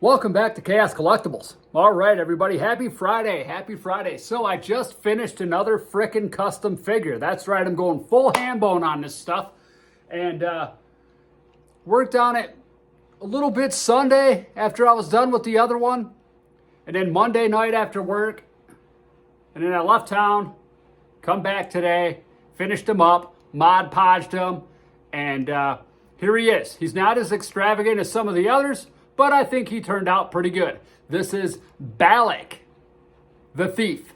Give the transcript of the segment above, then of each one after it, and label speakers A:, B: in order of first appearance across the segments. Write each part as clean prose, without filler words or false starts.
A: Welcome back to Chaos Collectibles. All right, everybody, happy Friday, happy Friday. So I just finished another frickin' custom figure. That's right, I'm going full ham bone on this stuff. And worked on it a little bit Sunday after I was done with the other one. And then Monday night after work. And then I left town, come back today, finished him up, Mod Podged him, and here he is. He's not as extravagant as some of the others, but I think he turned out pretty good. This is Balak, the Thief.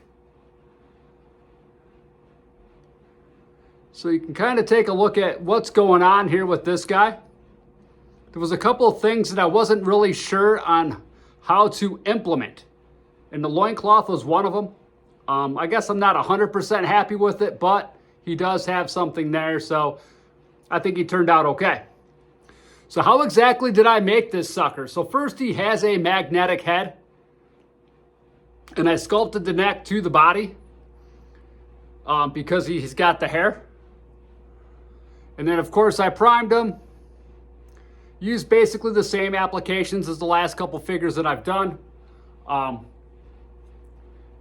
A: So you can kind of take a look at what's going on here with this guy. There was a couple of things that I wasn't really sure on how to implement, and the loincloth was one of them. I guess I'm not 100% happy with it, but he does have something there, so I think he turned out okay. So how exactly did I make this sucker? So first he has a magnetic head, and I sculpted the neck to the body because he's got the hair. And then of course I primed him, used basically the same applications as the last couple figures that I've done.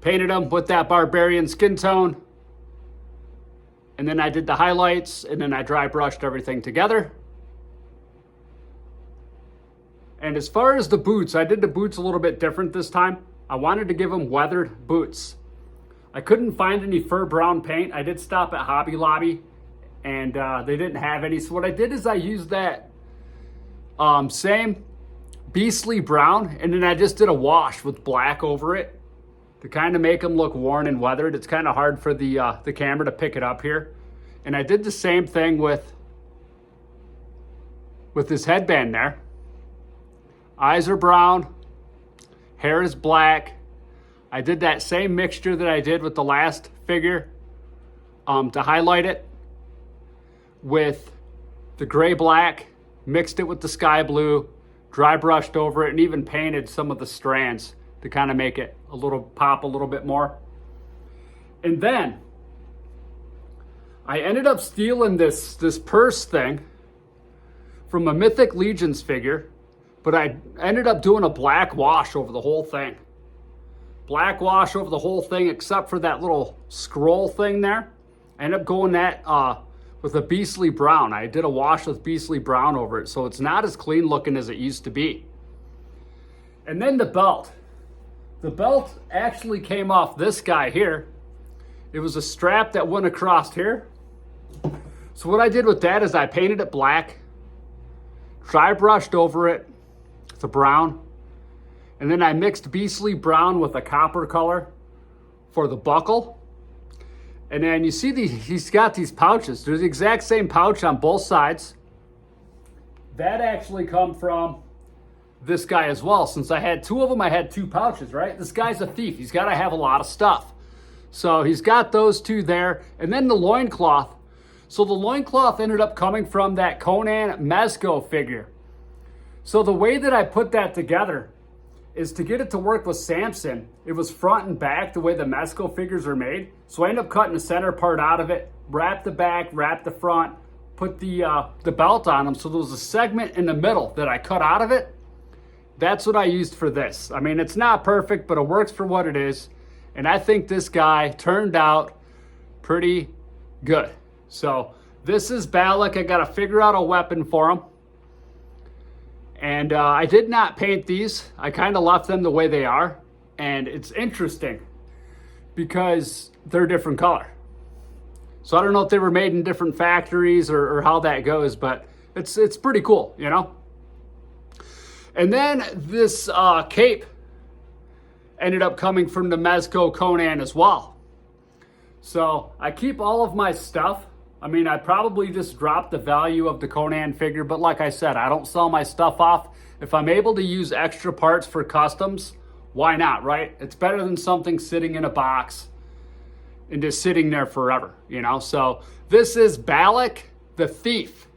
A: Painted him with that barbarian skin tone, and then I did the highlights, and then I dry brushed everything together. And as far as the boots, I did the boots a little bit different this time. I wanted to give them weathered boots. I couldn't find any fur brown paint. I did stop at Hobby Lobby, and they didn't have any. So what I did is I used that same beastly brown, and then I just did a wash with black over it to kind of make them look worn and weathered. It's kind of hard for the camera to pick it up here. And I did the same thing with this headband there. Eyes are brown, hair is black. I did that same mixture that I did with the last figure to highlight it with the gray black, mixed it with the sky blue, dry brushed over it, and even painted some of the strands to kind of make it pop a little bit more. And then I ended up stealing this purse thing from a Mythic Legions figure, but I ended up doing a black wash over the whole thing. Black wash over the whole thing except for that little scroll thing there. I ended up going that with a beastly brown. I did a wash with beastly brown over it, so it's not as clean looking as it used to be. And then the belt. The belt actually came off this guy here. It was a strap that went across here. So what I did with that is I painted it black, dry brushed over it, the brown, and then I mixed beastly brown with a copper color for the buckle. And then you see he's got these pouches. There's the exact same pouch on both sides. That actually come from this guy as well. Since I had two of them, I had two pouches, right? This guy's a thief. He's got to have a lot of stuff. So he's got those two there. And then the loincloth. So the loincloth ended up coming from that Conan Mezco figure. So the way that I put that together is to get it to work with Samson. It was front and back the way the Mezco figures are made. So I ended up cutting the center part out of it, wrapped the back, wrapped the front, put the belt on them. So there was a segment in the middle that I cut out of it. That's what I used for this. I mean, it's not perfect, but it works for what it is. And I think this guy turned out pretty good. So this is Balak. I got to figure out a weapon for him. And I did not paint these. I kind of left them the way they are. And it's interesting because they're different color. So I don't know if they were made in different factories or how that goes, but it's pretty cool, you know? And then this cape ended up coming from the Mezco Conan as well. So I keep all of my stuff. I mean, I probably just dropped the value of the Conan figure, but like I said, I don't sell my stuff off. If I'm able to use extra parts for customs, why not, right? It's better than something sitting in a box and just sitting there forever, you know? So this is Balak, the Thief.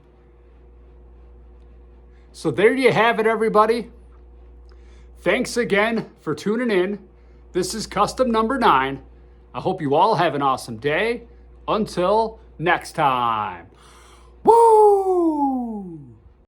A: So there you have it, everybody. Thanks again for tuning in. This is custom number 9. I hope you all have an awesome day. Until next time. Woo!